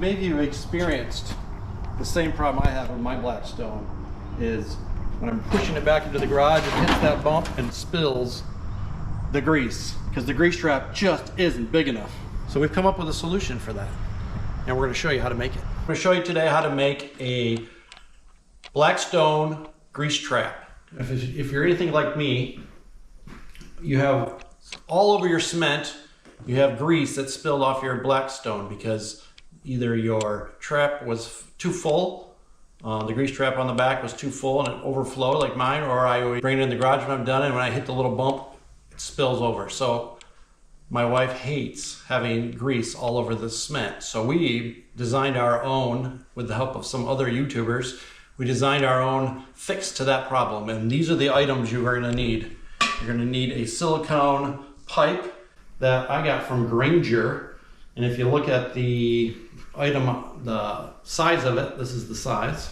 maybe you've experienced the same problem I have with my Blackstone, is when I'm pushing it back into the garage, it hits that bump and spills the grease, because the grease trap just isn't big enough. So we've come up with a solution for that, and we're going to show you how to make it. I'm going to show you today how to make a Blackstone grease trap. If you're anything like me, you have all over your cement, you have grease that spilled off your Blackstone because either your trap was too full, the grease trap on the back was too full and it overflowed like mine, or I would bring it in the garage when I'm done, and when I hit the little bump, it spills over. So my wife hates having grease all over the cement. So we designed our own, with the help of some other YouTubers, we designed our own fix to that problem. And these are the items you are going to need. You're going to need a silicone pipe that I got from Granger. And if you look at the item, the size of it, this is the size.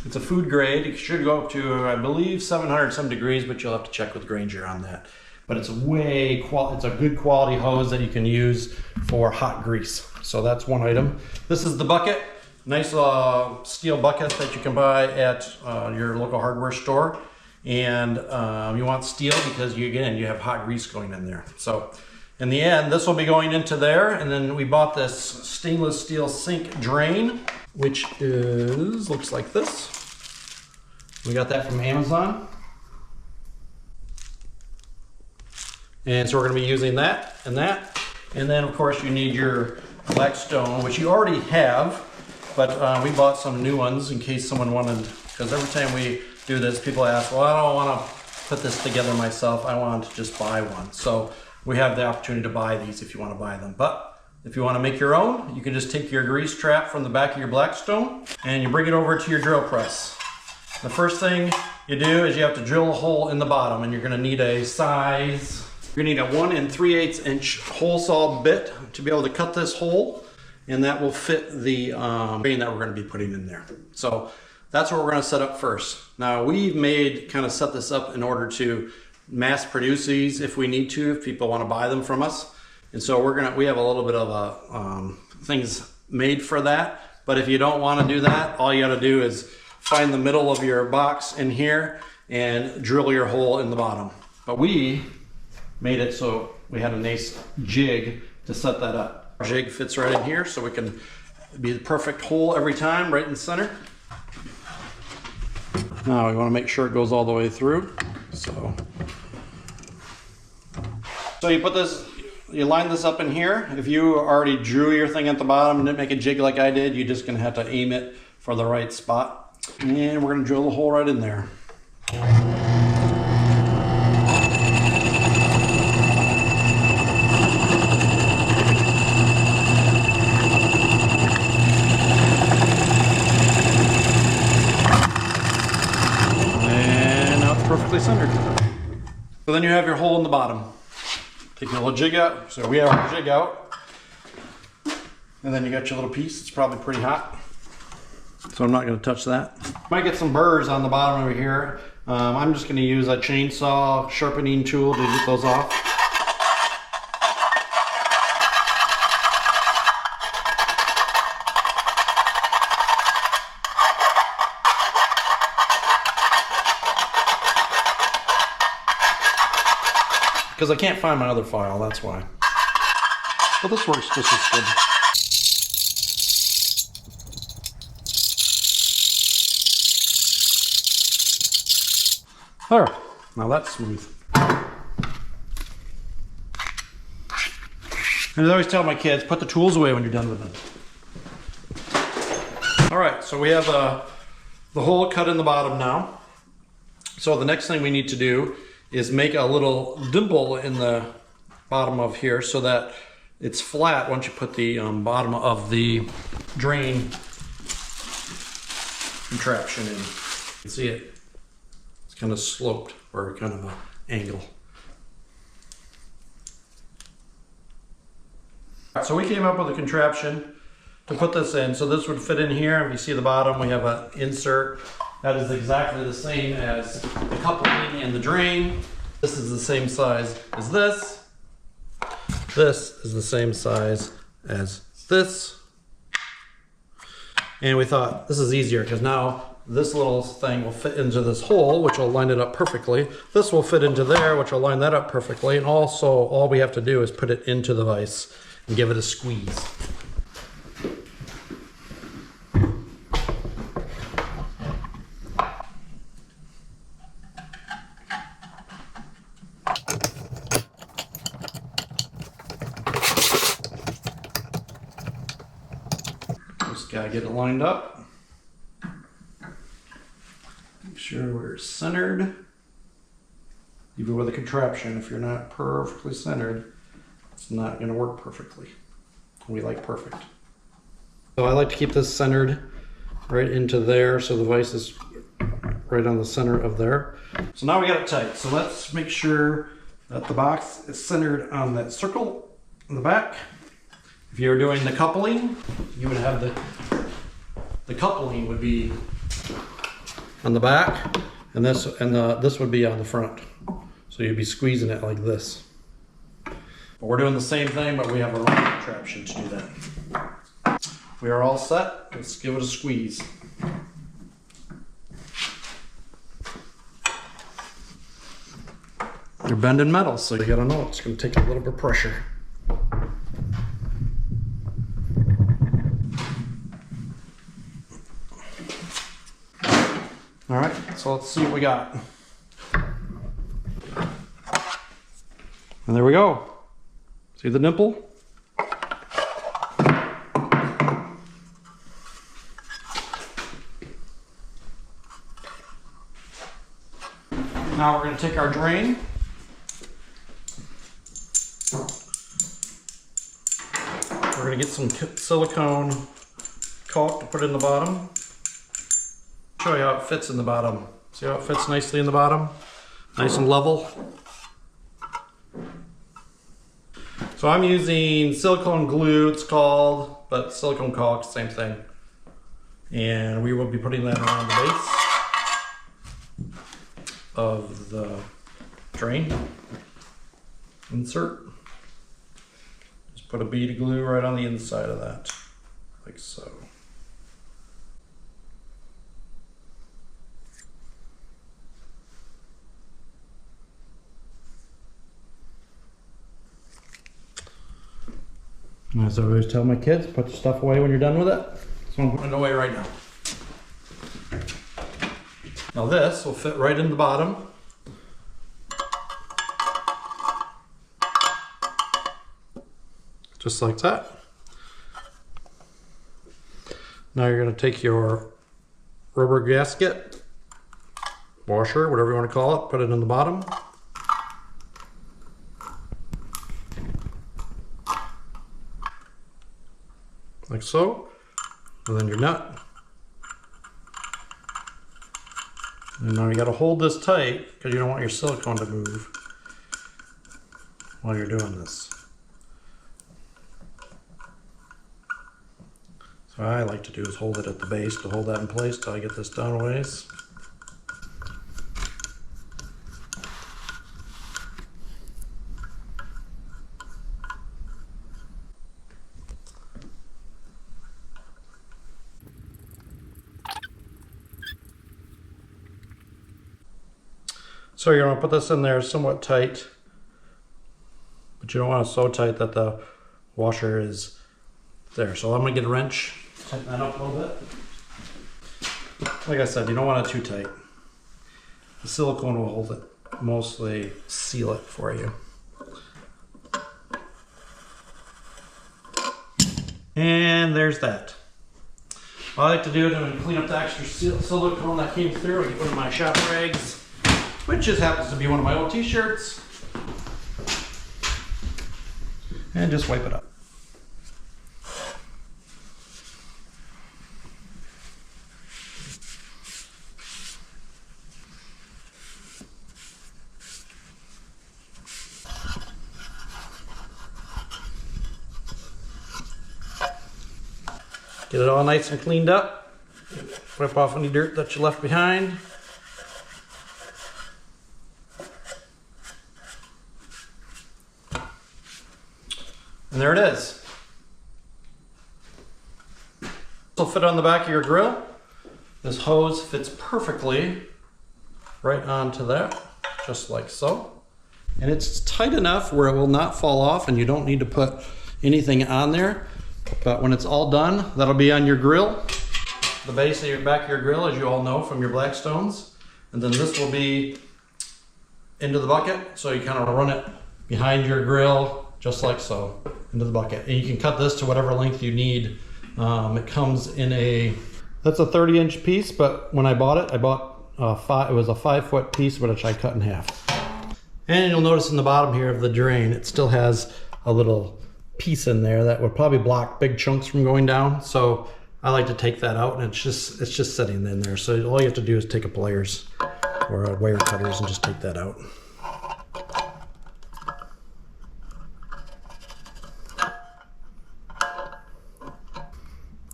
It's a food grade. It should go up to, I believe, 700 some degrees, but you'll have to check with Granger on that. But it's it's a good quality hose that you can use for hot grease. So that's one item. This is the bucket. Nice steel bucket that you can buy at your local hardware store. And you want steel because you have hot grease going in there. So in the end, this will be going into there. And then we bought this stainless steel sink drain, which looks like this. We got that from Amazon. And so we're going to be using that and that. And then of course you need your Blackstone, which you already have, but we bought some new ones in case someone wanted, because every time we do this, people ask, well, I don't want to put this together myself, I want to just buy one. So we have the opportunity to buy these if you want to buy them. But if you want to make your own, you can just take your grease trap from the back of your Blackstone and you bring it over to your drill press. The first thing you do is you have to drill a hole in the bottom, and you're going to need a size, you're going to need a 1 3/8 inch hole saw bit to be able to cut this hole, and that will fit the drain that we're going to be putting in there. So that's what we're going to set up first. Now we've set this up in order to mass produce these if we need to, if people want to buy them from us. And so we have a little bit of things made for that. But if you don't want to do that, all you got to do is find the middle of your box in here and drill your hole in the bottom. But we made it so we had a nice jig to set that up. Our jig fits right in here, so we can be the perfect hole every time, right in the center. Now we want to make sure it goes all the way through. So you put this, you line this up in here. If you already drew your thing at the bottom and didn't make a jig like I did, you're just going to have to aim it for the right spot. And we're going to drill the hole right in there. Perfectly centered. So then you have your hole in the bottom. Take your little jig out. So we have our jig out. And then you got your little piece. It's probably pretty hot, so I'm not going to touch that. Might get some burrs on the bottom over here. I'm just going to use a chainsaw sharpening tool to get those off. Because I can't find my other file, that's why. But this works just as good. There, now that's smooth. And I always tell my kids, put the tools away when you're done with them. All right, so we have the hole cut in the bottom now. So the next thing we need to do is make a little dimple in the bottom of here so that it's flat once you put the bottom of the drain contraption in. You can see it. It's kind of sloped, or kind of an angle. So we came up with a contraption to put this in. So this would fit in here. If you see the bottom, we have an insert that is exactly the same as the coupling and the drain. This is the same size as this. This is the same size as this. And we thought this is easier because now this little thing will fit into this hole, which will line it up perfectly. This will fit into there, which will line that up perfectly. And also, all we have to do is put it into the vise and give it a squeeze. Just gotta get it lined up. Make sure we're centered. Even with a contraption, if you're not perfectly centered, it's not gonna work perfectly. We like perfect. So I like to keep this centered right into there so the vise is right on the center of there. So now we got it tight. So let's make sure that the box is centered on that circle in the back. If you were doing the coupling, you would have the coupling would be on the back, and this would be on the front. So you'd be squeezing it like this. But we're doing the same thing, but we have our own contraption to do that. We are all set. Let's give it a squeeze. You're bending metal, so you gotta know it's gonna take a little bit of pressure. All right, so let's see what we got. And there we go. See the nipple? Now we're going to take our drain. We're going to get some silicone caulk to put in the bottom. Show you how it fits in the bottom. See how it fits nicely in the bottom? Nice and level. So I'm using silicone glue, it's called, but silicone caulk, same thing. And we will be putting that around the base of the drain insert. Just put a bead of glue right on the inside of that, like so. As I always tell my kids, put your stuff away when you're done with it. So I'm putting it away right now. Now this will fit right in the bottom. Just like that. Now you're going to take your rubber gasket, washer, whatever you want to call it, put it in the bottom. Like so, and then your nut. And now you got to hold this tight because you don't want your silicone to move while you're doing this. So what I like to do is hold it at the base to hold that in place till I get this done a ways. So you're going to put this in there somewhat tight, but you don't want it so tight that the washer is there. So I'm going to get a wrench, tighten that up a little bit. Like I said, you don't want it too tight. The silicone will hold it, mostly seal it for you. And there's that. What I like to do is I'm going to clean up the extra silicone that came through. I get one of my shop rags, which just happens to be one of my old t-shirts, and just wipe it up. Get it all nice and cleaned up. Wipe off any dirt that you left behind. And there it is. This will fit on the back of your grill. This hose fits perfectly right onto that, just like so. And it's tight enough where it will not fall off and you don't need to put anything on there. But when it's all done, that'll be on your grill. The base of your back of your grill, as you all know from your Blackstones. And then this will be into the bucket. So you kind of run it behind your grill, just like so, into the bucket. And you can cut this to whatever length you need. It comes in that's a 30-inch piece, but when I bought it, it was a 5-foot piece, which I cut in half. And you'll notice in the bottom here of the drain, it still has a little piece in there that would probably block big chunks from going down. So I like to take that out, and it's just sitting in there. So all you have to do is take a pliers or wire cutters and just take that out.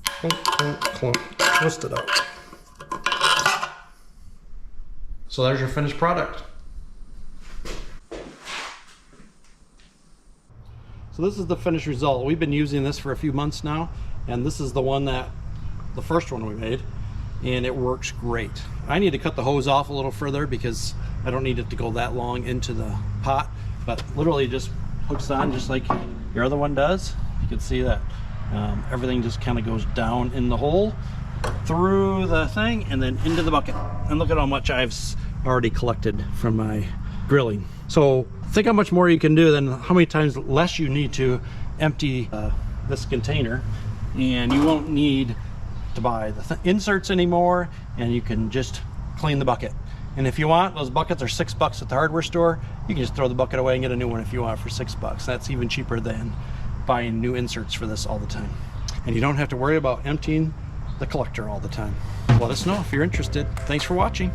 Clunk, clunk, clunk. Twist it out. So there's your finished product. So this is the finished result. We've been using this for a few months now, and this is the first one we made, and it works great. I need to cut the hose off a little further because I don't need it to go that long into the pot, but literally just hooks on just like your other one does. You can see that everything just kind of goes down in the hole, through the thing, and then into the bucket. And look at how much I've already collected from my grilling. So think how much more you can do, than how many times less you need to empty this container, and you won't need to buy the inserts anymore, and you can just clean the bucket. And if you want, those buckets are $6 at the hardware store. You can just throw the bucket away and get a new one if you want for $6. That's even cheaper than buying new inserts for this all the time. And you don't have to worry about emptying the collector all the time. Let us know if you're interested. Thanks for watching.